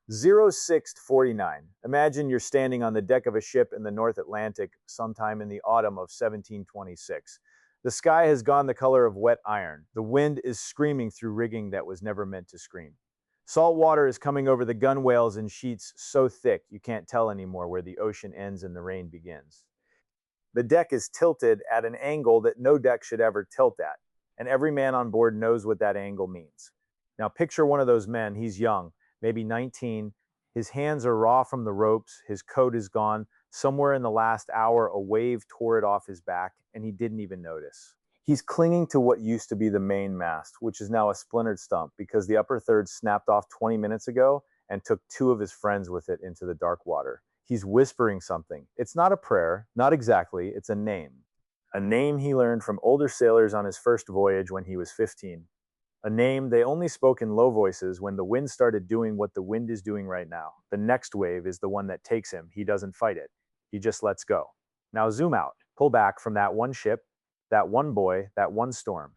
0649. Imagine you're standing on the deck of a ship in the North Atlantic sometime in the autumn of 1726. The sky has gone the color of wet iron. The wind is screaming through rigging that was never meant to scream. Salt water is coming over the gunwales in sheets so thick you can't tell anymore where the ocean ends and the rain begins. The deck is tilted at an angle that no deck should ever tilt at, and every man on board knows what that angle means. Now picture one of those men. He's young, maybe 19. His hands are raw from the ropes, his coat is gone. Somewhere in the last hour, a wave tore it off his back, and he didn't even notice. He's clinging to what used to be the main mast, which is now a splintered stump because the upper third snapped off 20 minutes ago and took two of his friends with it into the dark water. He's whispering something. It's not a prayer, not exactly, it's a name. A name he learned from older sailors on his first voyage when he was 15. A name they only spoke in low voices when the wind started doing what the wind is doing right now. The next wave is the one that takes him. He doesn't fight it. He just lets go. Now zoom out. Pull back from that one ship, that one boy, that one storm.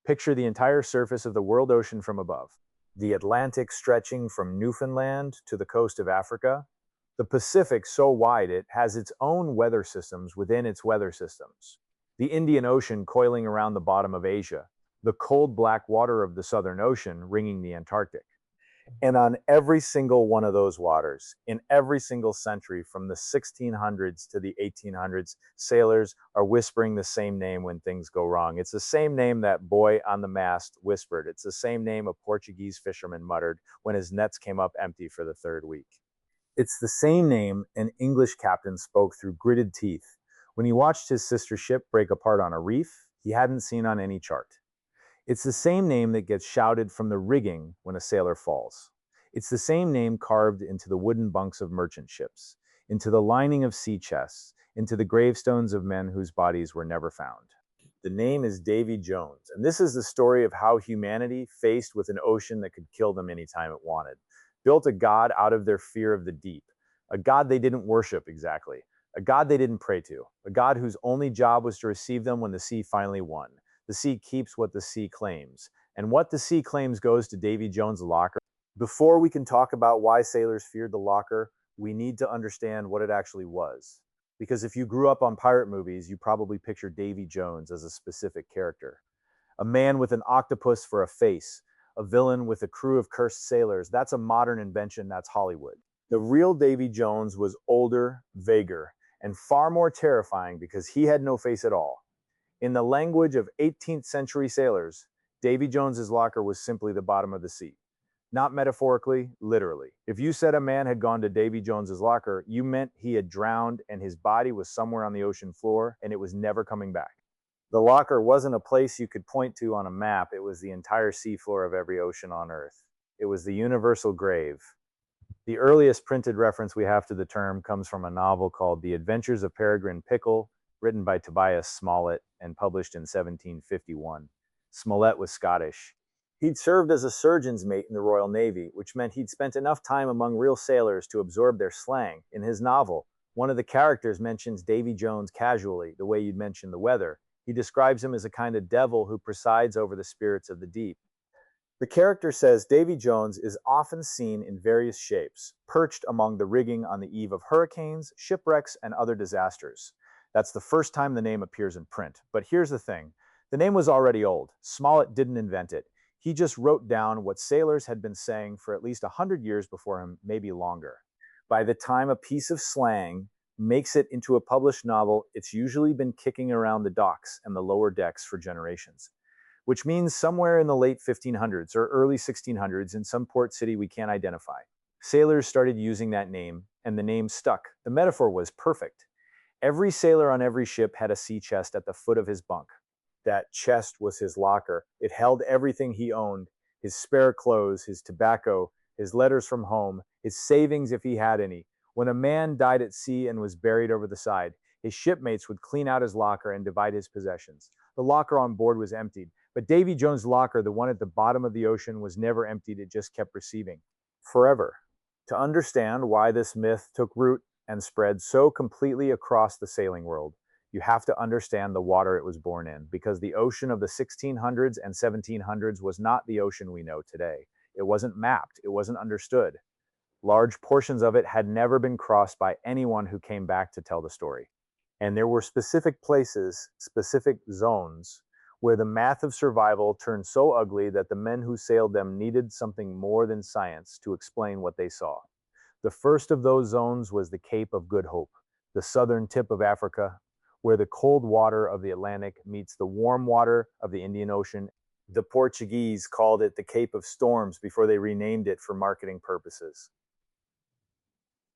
Picture the entire surface of the world ocean from above. The Atlantic stretching from Newfoundland to the coast of Africa. The Pacific so wide it has its own weather systems within its weather systems. The Indian Ocean coiling around the bottom of Asia. The cold black water of the Southern Ocean ringing the Antarctic. And on every single one of those waters, in every single century from the 1600s to the 1800s, sailors are whispering the same name when things go wrong. It's the same name that boy on the mast whispered. It's the same name a Portuguese fisherman muttered when his nets came up empty for the third week. It's the same name an English captain spoke through gritted teeth when he watched his sister ship break apart on a reef he hadn't seen on any chart. It's the same name that gets shouted from the rigging when a sailor falls. It's the same name carved into the wooden bunks of merchant ships, into the lining of sea chests, into the gravestones of men whose bodies were never found. The name is Davy Jones, and this is the story of how humanity, faced with an ocean that could kill them anytime it wanted, built a god out of their fear of the deep, a god they didn't worship exactly, a god they didn't pray to, a god whose only job was to receive them when the sea finally won. The sea keeps what the sea claims, and what the sea claims goes to Davy Jones' locker. Before we can talk about why sailors feared the locker, we need to understand what it actually was. Because if you grew up on pirate movies, you probably picture Davy Jones as a specific character. A man with an octopus for a face, a villain with a crew of cursed sailors. That's a modern invention, that's Hollywood. The real Davy Jones was older, vaguer, and far more terrifying because he had no face at all. In the language of 18th century sailors, Davy Jones's locker was simply the bottom of the sea. Not metaphorically, literally. If you said a man had gone to Davy Jones's locker, you meant he had drowned and his body was somewhere on the ocean floor and it was never coming back. The locker wasn't a place you could point to on a map, it was the entire seafloor of every ocean on Earth. It was the universal grave. The earliest printed reference we have to the term comes from a novel called The Adventures of Peregrine Pickle, written by Tobias Smollett and published in 1751. Smollett was Scottish. He'd served as a surgeon's mate in the Royal Navy, which meant he'd spent enough time among real sailors to absorb their slang. In his novel, one of the characters mentions Davy Jones casually, the way you'd mention the weather. He describes him as a kind of devil who presides over the spirits of the deep. The character says Davy Jones is often seen in various shapes, perched among the rigging on the eve of hurricanes, shipwrecks, and other disasters. That's the first time the name appears in print. But here's the thing. The name was already old. Smollett didn't invent it. He just wrote down what sailors had been saying for at least 100 years before him, maybe longer. By the time a piece of slang makes it into a published novel, it's usually been kicking around the docks and the lower decks for generations. Which means somewhere in the late 1500s or early 1600s in some port city we can't identify. Sailors started using that name, and the name stuck. The metaphor was perfect. Every sailor on every ship had a sea chest at the foot of his bunk. That chest was his locker. It held everything he owned, his spare clothes, his tobacco, his letters from home, his savings if he had any. When a man died at sea and was buried over the side, his shipmates would clean out his locker and divide his possessions. The locker on board was emptied, but Davy Jones' locker, the one at the bottom of the ocean, was never emptied. It just kept receiving. Forever. To understand why this myth took root and spread so completely across the sailing world, you have to understand the water it was born in, because the ocean of the 1600s and 1700s was not the ocean we know today. It wasn't mapped, it wasn't understood. Large portions of it had never been crossed by anyone who came back to tell the story. And there were specific places, specific zones, where the math of survival turned so ugly that the men who sailed them needed something more than science to explain what they saw. The first of those zones was the Cape of Good Hope, the southern tip of Africa, where the cold water of the Atlantic meets the warm water of the Indian Ocean. The Portuguese called it the Cape of Storms before they renamed it for marketing purposes.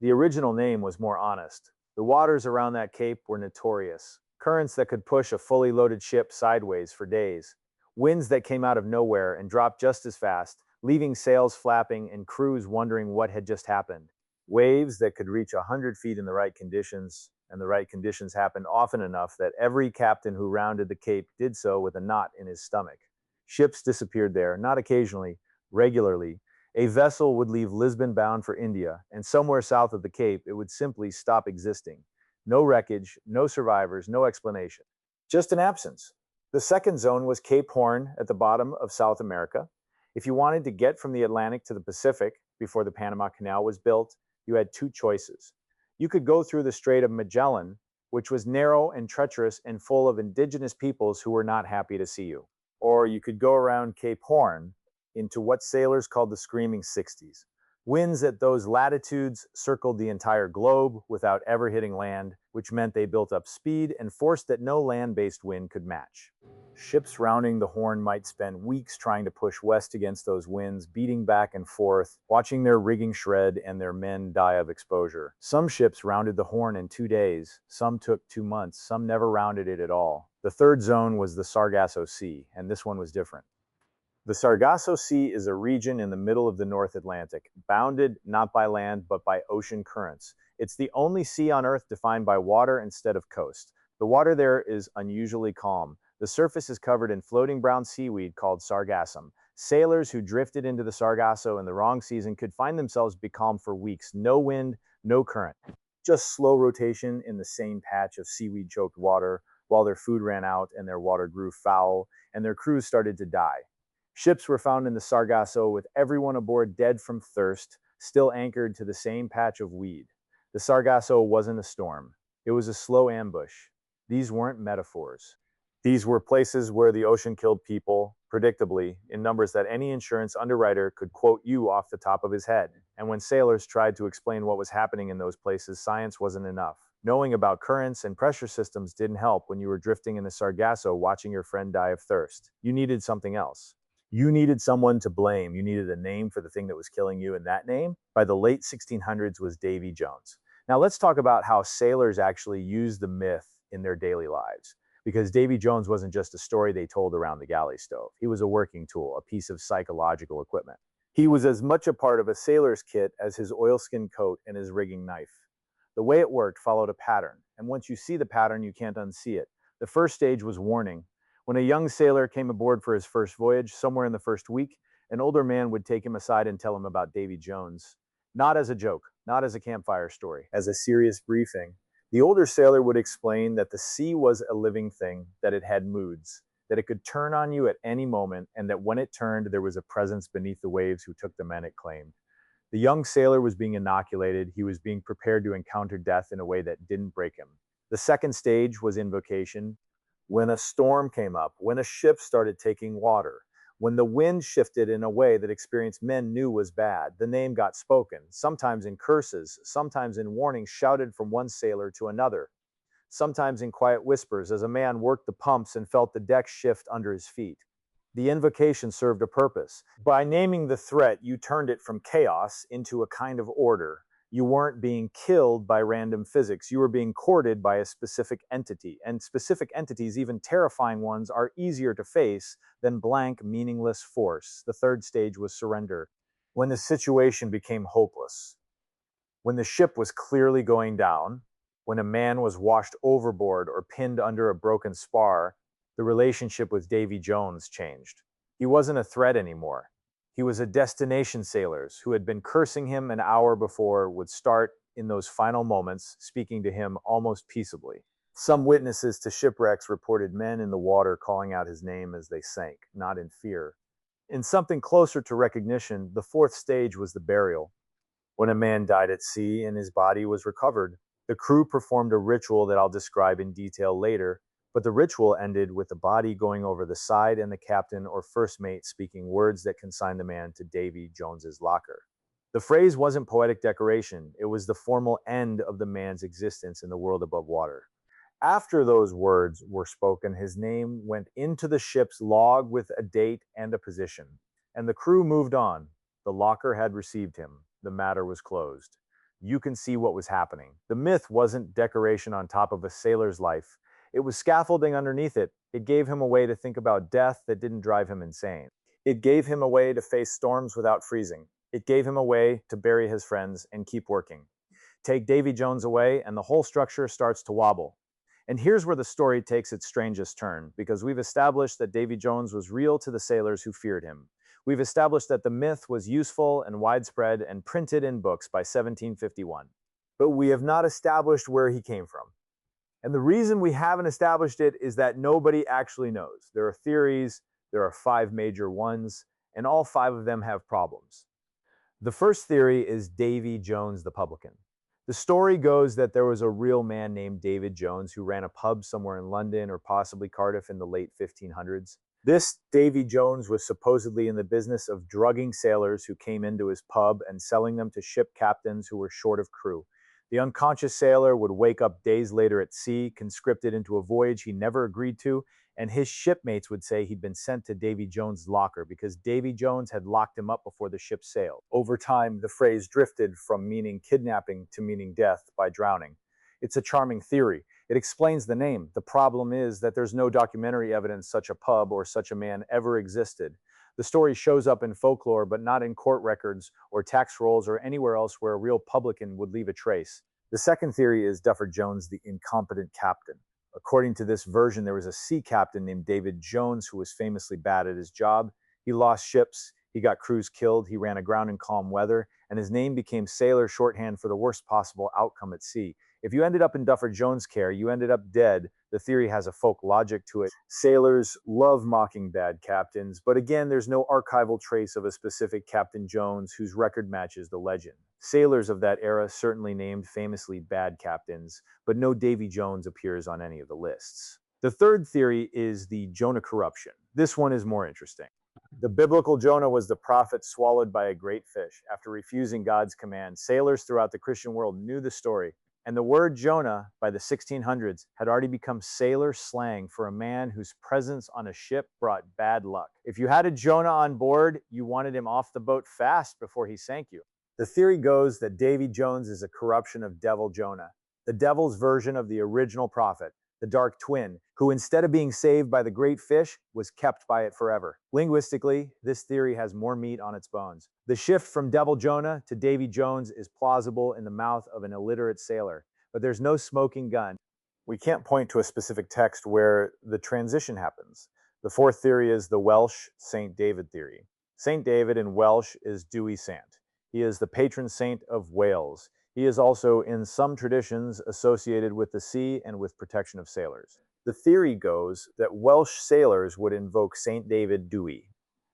The original name was more honest. The waters around that cape were notorious. Currents that could push a fully loaded ship sideways for days. Winds that came out of nowhere and dropped just as fast, leaving sails flapping and crews wondering what had just happened. Waves that could reach 100 feet in the right conditions, and the right conditions happened often enough that every captain who rounded the cape did so with a knot in his stomach. Ships disappeared there, not occasionally, regularly. A vessel would leave Lisbon bound for India, and somewhere south of the Cape it would simply stop existing. No wreckage, no survivors, no explanation. Just an absence. The second zone was Cape Horn at the bottom of South America. If you wanted to get from the Atlantic to the Pacific before the Panama Canal was built, you had two choices. You could go through the Strait of Magellan, which was narrow and treacherous and full of indigenous peoples who were not happy to see you. Or you could go around Cape Horn into what sailors called the Screaming 60s. Winds at those latitudes circled the entire globe without ever hitting land, which meant they built up speed and force that no land-based wind could match. Ships rounding the Horn might spend weeks trying to push west against those winds, beating back and forth, watching their rigging shred and their men die of exposure. Some ships rounded the Horn in 2 days, some took 2 months, some never rounded it at all. The third zone was the Sargasso Sea, and this one was different. The Sargasso Sea is a region in the middle of the North Atlantic, bounded not by land but by ocean currents. It's the only sea on Earth defined by water instead of coast. The water there is unusually calm. The surface is covered in floating brown seaweed called sargassum. Sailors who drifted into the Sargasso in the wrong season could find themselves becalmed for weeks. No wind, no current. Just slow rotation in the same patch of seaweed-choked water while their food ran out and their water grew foul and their crews started to die. Ships were found in the Sargasso with everyone aboard dead from thirst, still anchored to the same patch of weed. The Sargasso wasn't a storm. It was a slow ambush. These weren't metaphors. These were places where the ocean killed people, predictably, in numbers that any insurance underwriter could quote you off the top of his head. And when sailors tried to explain what was happening in those places, science wasn't enough. Knowing about currents and pressure systems didn't help when you were drifting in the Sargasso watching your friend die of thirst. You needed something else. You needed someone to blame. You needed a name for the thing that was killing you, and that name, by the late 1600s, was Davy Jones. Now let's talk about how sailors actually used the myth in their daily lives. Because Davy Jones wasn't just a story they told around the galley stove. He was a working tool, a piece of psychological equipment. He was as much a part of a sailor's kit as his oilskin coat and his rigging knife. The way it worked followed a pattern, and once you see the pattern, you can't unsee it. The first stage was warning. When a young sailor came aboard for his first voyage, somewhere in the first week, an older man would take him aside and tell him about Davy Jones. Not as a joke, not as a campfire story, as a serious briefing. The older sailor would explain that the sea was a living thing, that it had moods, that it could turn on you at any moment, and that when it turned, there was a presence beneath the waves who took the men it claimed. The young sailor was being inoculated. He was being prepared to encounter death in a way that didn't break him. The second stage was invocation. When a storm came up, when a ship started taking water, when the wind shifted in a way that experienced men knew was bad, the name got spoken, sometimes in curses, sometimes in warnings shouted from one sailor to another, sometimes in quiet whispers as a man worked the pumps and felt the deck shift under his feet. The invocation served a purpose. By naming the threat, you turned it from chaos into a kind of order. You weren't being killed by random physics. You were being courted by a specific entity. And specific entities, even terrifying ones, are easier to face than blank, meaningless force. The third stage was surrender. When the situation became hopeless. When the ship was clearly going down. When a man was washed overboard or pinned under a broken spar, the relationship with Davy Jones changed. He wasn't a threat anymore. He was a destination sailors who had been cursing him an hour before would start in those final moments, speaking to him almost peaceably. Some witnesses to shipwrecks reported men in the water calling out his name as they sank, not in fear. In something closer to recognition, the fourth stage was the burial. when a man died at sea and his body was recovered. The crew performed a ritual that I'll describe in detail later, but the ritual ended with the body going over the side and the captain or first mate speaking words that consigned the man to Davy Jones's locker. The phrase wasn't poetic decoration, it was the formal end of the man's existence in the world above water. After those words were spoken, his name went into the ship's log with a date and a position, and the crew moved on. The locker had received him. The matter was closed. You can see what was happening. The myth wasn't decoration on top of a sailor's life. It was scaffolding underneath it. It gave him a way to think about death that didn't drive him insane. It gave him a way to face storms without freezing. It gave him a way to bury his friends and keep working. Take Davy Jones away, and the whole structure starts to wobble. And here's where the story takes its strangest turn, because we've established that Davy Jones was real to the sailors who feared him. We've established that the myth was useful and widespread and printed in books by 1751. But we have not established where he came from. And the reason we haven't established it is that nobody actually knows. There are theories, there are 5 major ones, and all 5 of them have problems. The first theory is Davy Jones the publican. The story goes that there was a real man named David Jones who ran a pub somewhere in London or possibly Cardiff in the late 1500s. This Davy Jones was supposedly in the business of drugging sailors who came into his pub and selling them to ship captains who were short of crew. The unconscious sailor would wake up days later at sea, conscripted into a voyage he never agreed to, and his shipmates would say he'd been sent to Davy Jones' locker because Davy Jones had locked him up before the ship sailed. Over time, the phrase drifted from meaning kidnapping to meaning death by drowning. It's a charming theory. It explains the name. The problem is that there's no documentary evidence such a pub or such a man ever existed. The story shows up in folklore, but not in court records or tax rolls or anywhere else where a real publican would leave a trace. The second theory is Duffer Jones, the incompetent captain. According to this version, there was a sea captain named David Jones who was famously bad at his job. He lost ships, he got crews killed, he ran aground in calm weather, and his name became sailor shorthand for the worst possible outcome at sea. If you ended up in Duffer Jones' care, you ended up dead. The theory has a folk logic to it. Sailors love mocking bad captains, but again, there's no archival trace of a specific Captain Jones whose record matches the legend. Sailors of that era certainly named famously bad captains, but no Davy Jones appears on any of the lists. The third theory is the Jonah corruption. This one is more interesting. The biblical Jonah was the prophet swallowed by a great fish. After refusing God's command, sailors throughout the Christian world knew the story, and the word Jonah by the 1600s had already become sailor slang for a man whose presence on a ship brought bad luck. If you had a Jonah on board, you wanted him off the boat fast before he sank you. The theory goes that Davy Jones is a corruption of Devil Jonah, the devil's version of the original prophet, the dark twin, who instead of being saved by the great fish, was kept by it forever. Linguistically, this theory has more meat on its bones. The shift from Devil Jonah to Davy Jones is plausible in the mouth of an illiterate sailor, but there's no smoking gun. We can't point to a specific text where the transition happens. The fourth theory is the Welsh Saint David theory. Saint David in Welsh is Dewi Sant. He is the patron saint of Wales. He is also, in some traditions, associated with the sea and with protection of sailors. The theory goes that Welsh sailors would invoke Saint David Dewi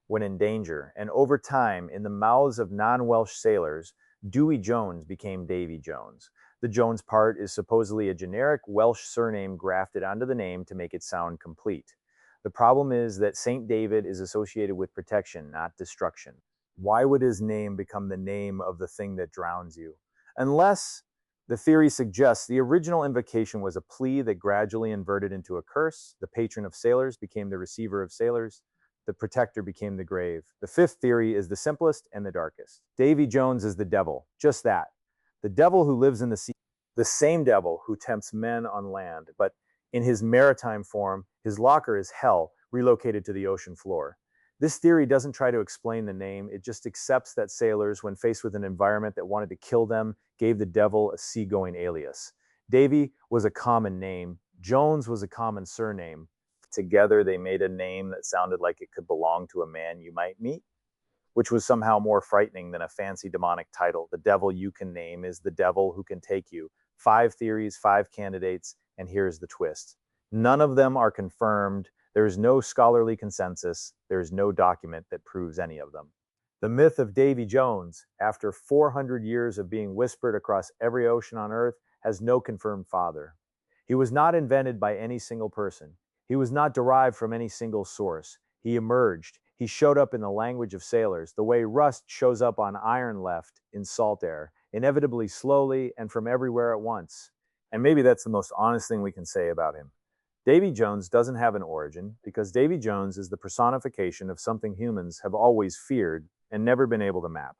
when in danger, and over time, in the mouths of non-Welsh sailors, Dewi Jones became Davy Jones. The Jones part is supposedly a generic Welsh surname grafted onto the name to make it sound complete. The problem is that Saint David is associated with protection, not destruction. Why would his name become the name of the thing that drowns you? Unless the theory suggests the original invocation was a plea that gradually inverted into a curse. The patron of sailors became the receiver of sailors. The protector became the grave. The fifth theory is the simplest and the darkest. Davy Jones is the devil, just that. The devil who lives in the sea, the same devil who tempts men on land, but in his maritime form, his locker is hell, relocated to the ocean floor. This theory doesn't try to explain the name, it just accepts that sailors, when faced with an environment that wanted to kill them, gave the devil a seagoing alias. Davy was a common name, Jones was a common surname. Together they made a name that sounded like it could belong to a man you might meet, which was somehow more frightening than a fancy demonic title. The devil you can name is the devil who can take you. 5 theories, 5 candidates, and here's the twist. None of them are confirmed. There is no scholarly consensus. There is no document that proves any of them. The myth of Davy Jones, after 400 years of being whispered across every ocean on Earth, has no confirmed father. He was not invented by any single person. He was not derived from any single source. He emerged. He showed up in the language of sailors, the way rust shows up on iron left in salt air, inevitably slowly and from everywhere at once. And maybe that's the most honest thing we can say about him. Davy Jones doesn't have an origin because Davy Jones is the personification of something humans have always feared and never been able to map.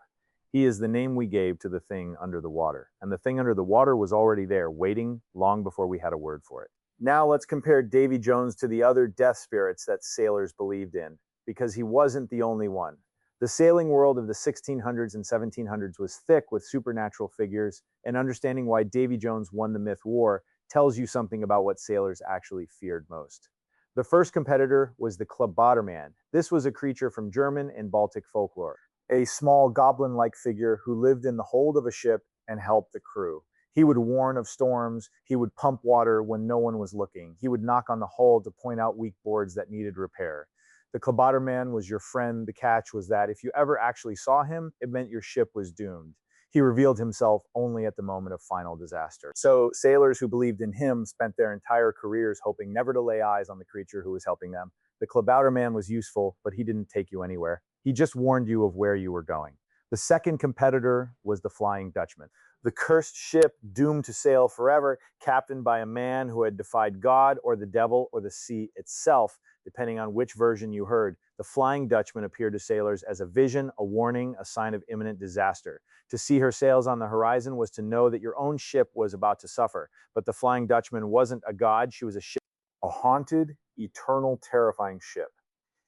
He is the name we gave to the thing under the water, and the thing under the water was already there, waiting long before we had a word for it. Now let's compare Davy Jones to the other death spirits that sailors believed in, because he wasn't the only one. The sailing world of the 1600s and 1700s was thick with supernatural figures, and understanding why Davy Jones won the myth war tells you something about what sailors actually feared most. The first competitor was the Klabautermann. This was a creature from German and Baltic folklore, a small goblin-like figure who lived in the hold of a ship and helped the crew. He would warn of storms, he would pump water when no one was looking, he would knock on the hull to point out weak boards that needed repair. The Klabautermann was your friend. The catch was that if you ever actually saw him, it meant your ship was doomed. He revealed himself only at the moment of final disaster. So sailors who believed in him spent their entire careers hoping never to lay eyes on the creature who was helping them. The Klabautermann was useful, but he didn't take you anywhere. He just warned you of where you were going. The second competitor was the Flying Dutchman. The cursed ship doomed to sail forever, captained by a man who had defied God or the devil or the sea itself, depending on which version you heard. The Flying Dutchman appeared to sailors as a vision, a warning, a sign of imminent disaster. To see her sails on the horizon was to know that your own ship was about to suffer. But the Flying Dutchman wasn't a god, she was a ship, a haunted, eternal, terrifying ship.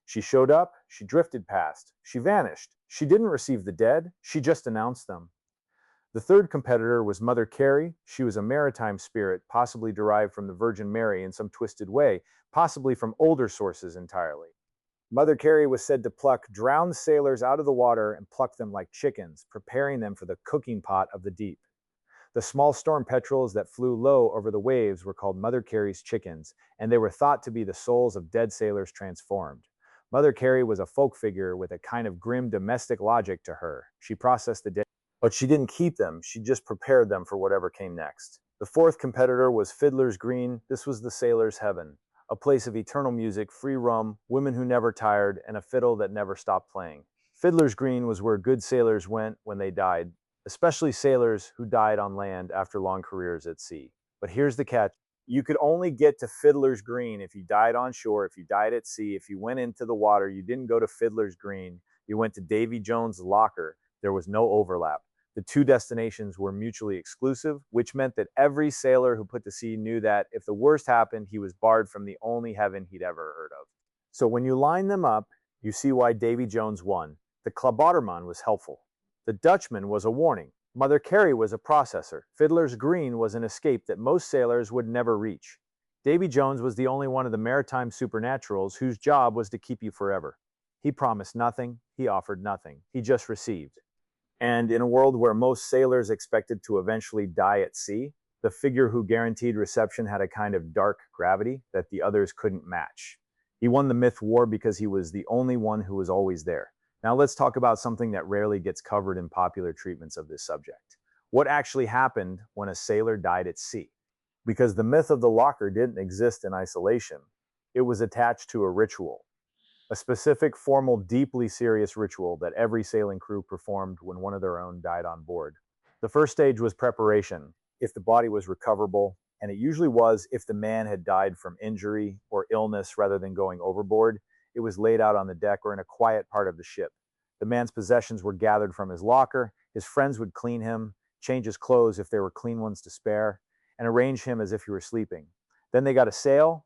She showed up, she drifted past, she vanished. She didn't receive the dead, she just announced them. The third competitor was Mother Carey. She was a maritime spirit, possibly derived from the Virgin Mary in some twisted way, possibly from older sources entirely. Mother Carey was said to pluck drowned sailors out of the water and pluck them like chickens, preparing them for the cooking pot of the deep. The small storm petrels that flew low over the waves were called Mother Carey's chickens, and they were thought to be the souls of dead sailors transformed. Mother Carey was a folk figure with a kind of grim domestic logic to her. She processed the dead, but she didn't keep them, she just prepared them for whatever came next. The fourth competitor was Fiddler's Green. This was the sailor's heaven, a place of eternal music, free rum, women who never tired, and a fiddle that never stopped playing. Fiddler's Green was where good sailors went when they died, especially sailors who died on land after long careers at sea. But here's the catch. You could only get to Fiddler's Green if you died on shore, if you died at sea, if you went into the water. You didn't go to Fiddler's Green. You went to Davy Jones' locker. There was no overlap. The two destinations were mutually exclusive, which meant that every sailor who put to sea knew that if the worst happened, he was barred from the only heaven he'd ever heard of. So when you line them up, you see why Davy Jones won. The Klabautermann was helpful. The Dutchman was a warning. Mother Carey was a processor. Fiddler's Green was an escape that most sailors would never reach. Davy Jones was the only one of the maritime supernaturals whose job was to keep you forever. He promised nothing, he offered nothing, he just received. And in a world where most sailors expected to eventually die at sea, the figure who guaranteed reception had a kind of dark gravity that the others couldn't match. He won the myth war because he was the only one who was always there. Now let's talk about something that rarely gets covered in popular treatments of this subject. What actually happened when a sailor died at sea? Because the myth of the locker didn't exist in isolation. It was attached to a ritual. A specific, formal, deeply serious ritual that every sailing crew performed when one of their own died on board. The first stage was preparation, if the body was recoverable, and it usually was if the man had died from injury or illness rather than going overboard. It was laid out on the deck or in a quiet part of the ship. The man's possessions were gathered from his locker, his friends would clean him, change his clothes if there were clean ones to spare, and arrange him as if he were sleeping. Then they got a sail.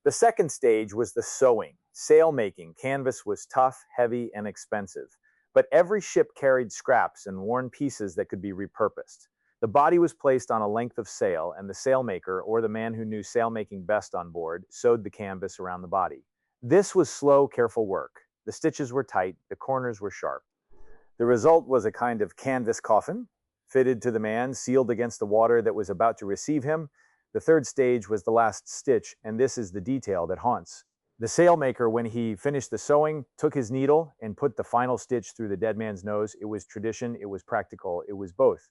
The second stage was the sewing. Sail making. Canvas was tough, heavy, and expensive. But every ship carried scraps and worn pieces that could be repurposed. The body was placed on a length of sail, and the sailmaker, or the man who knew sailmaking best on board, sewed the canvas around the body. This was slow, careful work. The stitches were tight, the corners were sharp. The result was a kind of canvas coffin, fitted to the man, sealed against the water that was about to receive him. The third stage was the last stitch, and this is the detail that haunts. The sailmaker, when he finished the sewing, took his needle and put the final stitch through the dead man's nose. It was tradition, it was practical, it was both.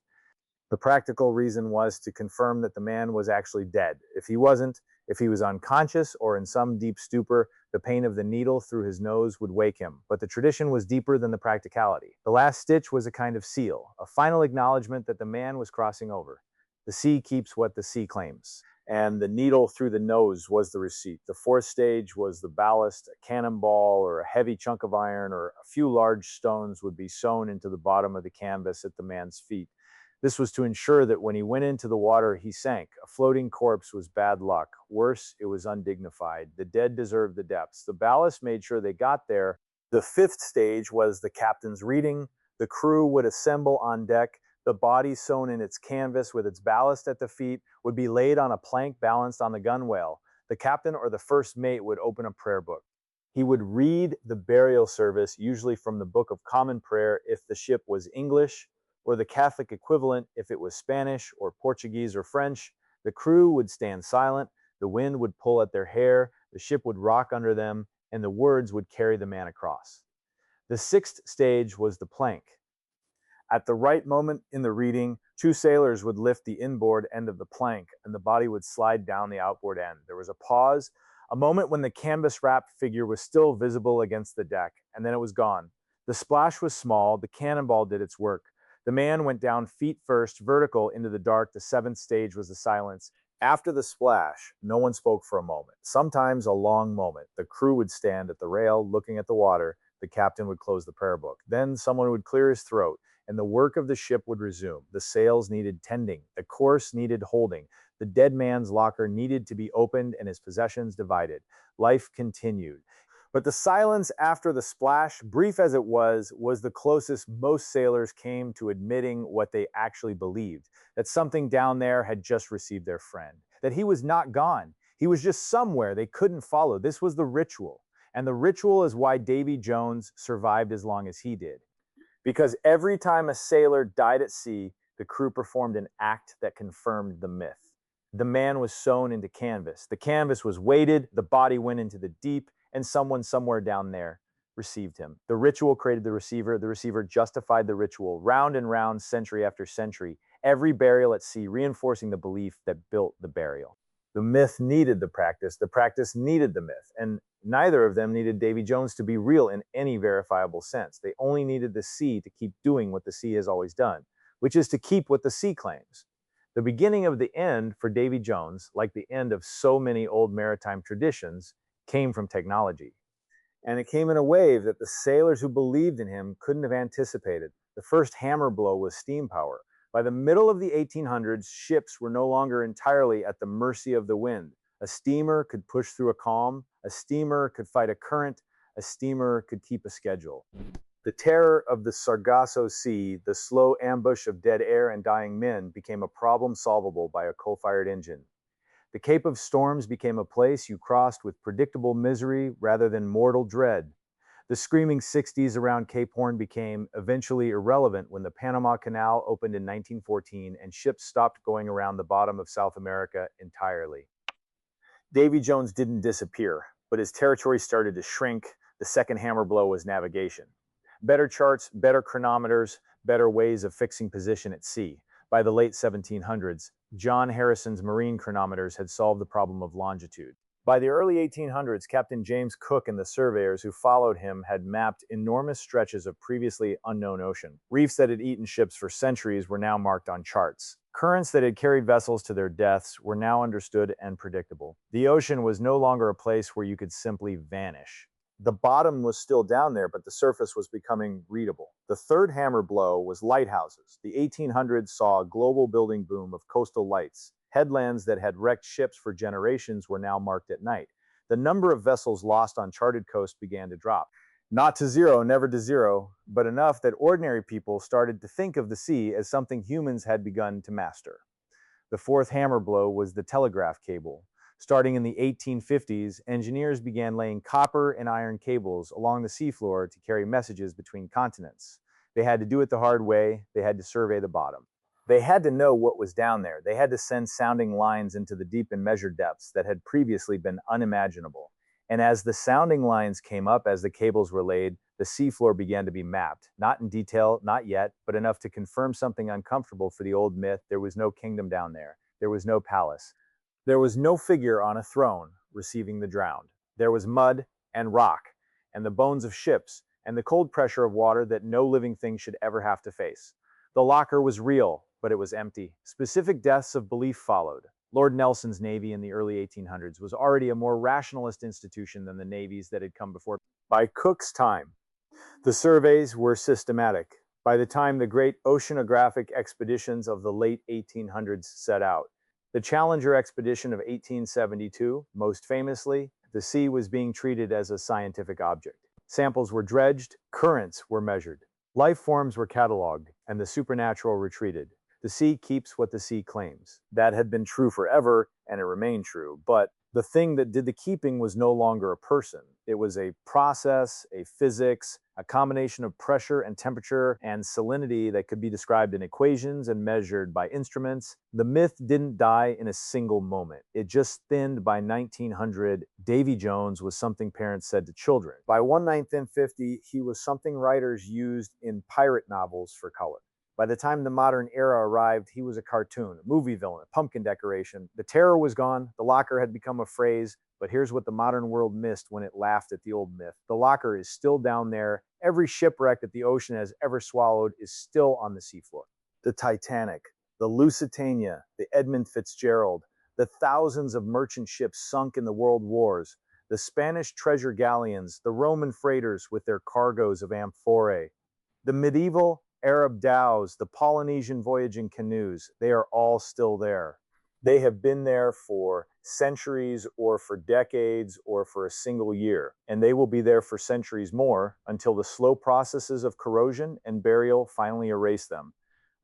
The practical reason was to confirm that the man was actually dead. If he wasn't, if he was unconscious or in some deep stupor, the pain of the needle through his nose would wake him. But the tradition was deeper than the practicality. The last stitch was a kind of seal, a final acknowledgement that the man was crossing over. The sea keeps what the sea claims. And the needle through the nose was the receipt. The fourth stage was the ballast. A cannonball or a heavy chunk of iron or a few large stones would be sewn into the bottom of the canvas at the man's feet. This was to ensure that when he went into the water, he sank. A floating corpse was bad luck. Worse, it was undignified. The dead deserved the depths. The ballast made sure they got there. The fifth stage was the captain's reading. The crew would assemble on deck. The body sewn in its canvas with its ballast at the feet would be laid on a plank balanced on the gunwale. The captain or the first mate would open a prayer book. He would read the burial service, usually from the Book of Common Prayer if the ship was English, or the Catholic equivalent if it was Spanish or Portuguese or French. The crew would stand silent, the wind would pull at their hair, the ship would rock under them, and the words would carry the man across. The sixth stage was the plank. At the right moment in the reading, two sailors would lift the inboard end of the plank, and the body would slide down the outboard end. There was a pause, a moment when the canvas-wrapped figure was still visible against the deck, and then it was gone. The splash was small, the cannonball did its work. The man went down feet first, vertical into the dark. The seventh stage was the silence. After the splash, no one spoke for a moment, sometimes a long moment. The crew would stand at the rail, looking at the water. The captain would close the prayer book. Then someone would clear his throat, and the work of the ship would resume. The sails needed tending. The course needed holding. The dead man's locker needed to be opened and his possessions divided. Life continued. But the silence after the splash, brief as it was the closest most sailors came to admitting what they actually believed, that something down there had just received their friend, that he was not gone. He was just somewhere they couldn't follow. This was the ritual. And the ritual is why Davy Jones survived as long as he did. Because every time a sailor died at sea, the crew performed an act that confirmed the myth. The man was sewn into canvas. The canvas was weighted, the body went into the deep, and someone somewhere down there received him. The ritual created the receiver justified the ritual, round and round, century after century, every burial at sea reinforcing the belief that built the burial. The myth needed the practice needed the myth, and neither of them needed Davy Jones to be real in any verifiable sense. They only needed the sea to keep doing what the sea has always done, which is to keep what the sea claims. The beginning of the end for Davy Jones, like the end of so many old maritime traditions, came from technology. And it came in a wave that the sailors who believed in him couldn't have anticipated. The first hammer blow was steam power. By the middle of the 1800s, ships were no longer entirely at the mercy of the wind. A steamer could push through a calm, a steamer could fight a current, a steamer could keep a schedule. The terror of the Sargasso Sea, the slow ambush of dead air and dying men, became a problem solvable by a coal-fired engine. The Cape of Storms became a place you crossed with predictable misery rather than mortal dread. The screaming 60s around Cape Horn became eventually irrelevant when the Panama Canal opened in 1914 and ships stopped going around the bottom of South America entirely. Davy Jones didn't disappear, but his territory started to shrink. The second hammer blow was navigation. Better charts, better chronometers, better ways of fixing position at sea. By the late 1700s, John Harrison's marine chronometers had solved the problem of longitude. By the early 1800s, Captain James Cook and the surveyors who followed him had mapped enormous stretches of previously unknown ocean. Reefs that had eaten ships for centuries were now marked on charts. Currents that had carried vessels to their deaths were now understood and predictable. The ocean was no longer a place where you could simply vanish. The bottom was still down there, but the surface was becoming readable. The third hammer blow was lighthouses. The 1800s saw a global building boom of coastal lights. Headlands that had wrecked ships for generations were now marked at night. The number of vessels lost on charted coasts began to drop. Not to zero, never to zero, but enough that ordinary people started to think of the sea as something humans had begun to master. The fourth hammer blow was the telegraph cable. Starting in the 1850s, engineers began laying copper and iron cables along the seafloor to carry messages between continents. They had to do it the hard way. They had to survey the bottom. They had to know what was down there. They had to send sounding lines into the deep and measured depths that had previously been unimaginable. And as the sounding lines came up, as the cables were laid, the seafloor began to be mapped. Not in detail, not yet, but enough to confirm something uncomfortable for the old myth. There was no kingdom down there. There was no palace. There was no figure on a throne receiving the drowned. There was mud and rock, and the bones of ships, and the cold pressure of water that no living thing should ever have to face. The locker was real, but it was empty. Specific deaths of belief followed. Lord Nelson's Navy in the early 1800s was already a more rationalist institution than the navies that had come before. By Cook's time, the surveys were systematic. By the time the great oceanographic expeditions of the late 1800s set out, the Challenger expedition of 1872, most famously, the sea was being treated as a scientific object. Samples were dredged, currents were measured, life forms were cataloged, and the supernatural retreated. The sea keeps what the sea claims. That had been true forever, and it remained true. But the thing that did the keeping was no longer a person. It was a process, a physics, a combination of pressure and temperature and salinity that could be described in equations and measured by instruments. The myth didn't die in a single moment. It just thinned by 1900. Davy Jones was something parents said to children. By 1950, he was something writers used in pirate novels for color. By the time the modern era arrived, he was a cartoon, a movie villain, a pumpkin decoration. The terror was gone, the locker had become a phrase, but here's what the modern world missed when it laughed at the old myth. The locker is still down there. Every shipwreck that the ocean has ever swallowed is still on the seafloor. The Titanic, the Lusitania, the Edmund Fitzgerald, the thousands of merchant ships sunk in the world wars, the Spanish treasure galleons, the Roman freighters with their cargoes of amphorae, the medieval Arab dhows, the Polynesian voyaging canoes, they are all still there. They have been there for centuries or for decades or for a single year, and they will be there for centuries more until the slow processes of corrosion and burial finally erase them.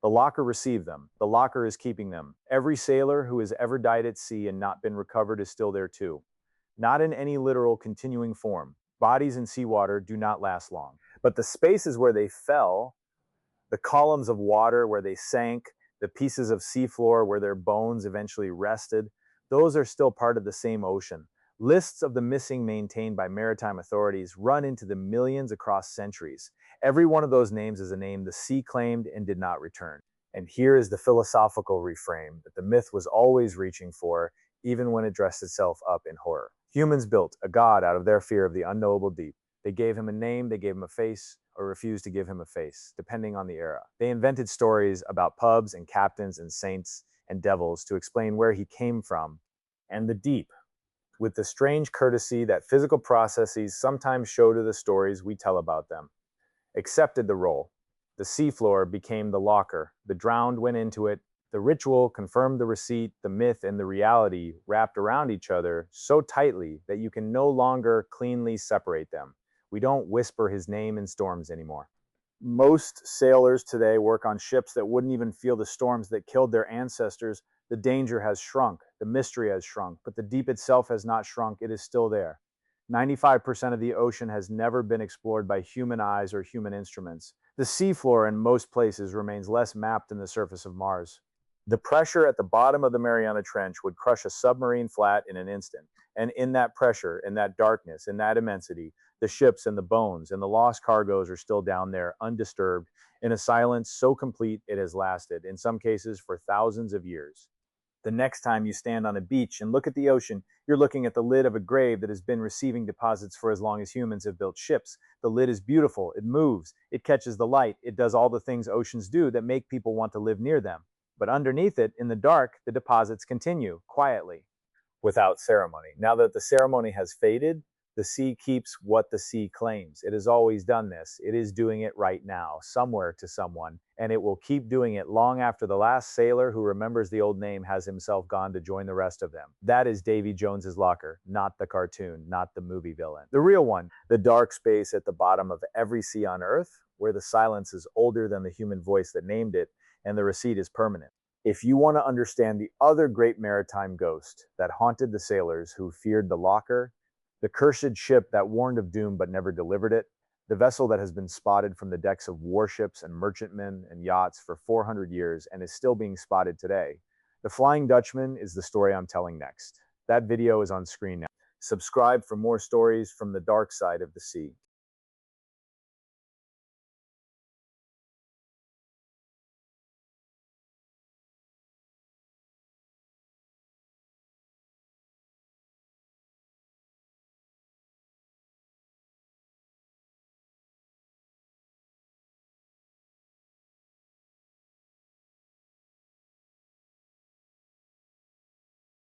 The locker received them. The locker is keeping them. Every sailor who has ever died at sea and not been recovered is still there too. Not in any literal continuing form. Bodies in seawater do not last long. But the spaces where they fell, the columns of water where they sank, the pieces of seafloor where their bones eventually rested, those are still part of the same ocean. Lists of the missing maintained by maritime authorities run into the millions across centuries. Every one of those names is a name the sea claimed and did not return. And here is the philosophical reframe that the myth was always reaching for, even when it dressed itself up in horror. Humans built a god out of their fear of the unknowable deep. They gave him a name, they gave him a face, or refused to give him a face, depending on the era. They invented stories about pubs and captains and saints and devils to explain where he came from. And the deep, with the strange courtesy that physical processes sometimes show to the stories we tell about them, accepted the role. The seafloor became the locker. The drowned went into it. The ritual confirmed the receipt. The myth and the reality wrapped around each other so tightly that you can no longer cleanly separate them. We don't whisper his name in storms anymore. Most sailors today work on ships that wouldn't even feel the storms that killed their ancestors. The danger has shrunk, the mystery has shrunk, but the deep itself has not shrunk, it is still there. 95% of the ocean has never been explored by human eyes or human instruments. The seafloor in most places remains less mapped than the surface of Mars. The pressure at the bottom of the Mariana Trench would crush a submarine flat in an instant. And in that pressure, in that darkness, in that immensity, the ships and the bones and the lost cargoes are still down there, undisturbed, in a silence so complete it has lasted, in some cases, for thousands of years. The next time you stand on a beach and look at the ocean, you're looking at the lid of a grave that has been receiving deposits for as long as humans have built ships. The lid is beautiful, it moves, it catches the light, it does all the things oceans do that make people want to live near them. But underneath it, in the dark, the deposits continue, quietly, without ceremony. Now that the ceremony has faded, the sea keeps what the sea claims. It has always done this. It is doing it right now, somewhere to someone, and it will keep doing it long after the last sailor who remembers the old name has himself gone to join the rest of them. That is Davy Jones's locker, not the cartoon, not the movie villain. The real one, the dark space at the bottom of every sea on Earth, where the silence is older than the human voice that named it, and the receipt is permanent. If you want to understand the other great maritime ghost that haunted the sailors who feared the locker, the cursed ship that warned of doom but never delivered it, the vessel that has been spotted from the decks of warships and merchantmen and yachts for 400 years and is still being spotted today, the Flying Dutchman is the story I'm telling next. That video is on screen now. Subscribe for more stories from the dark side of the sea.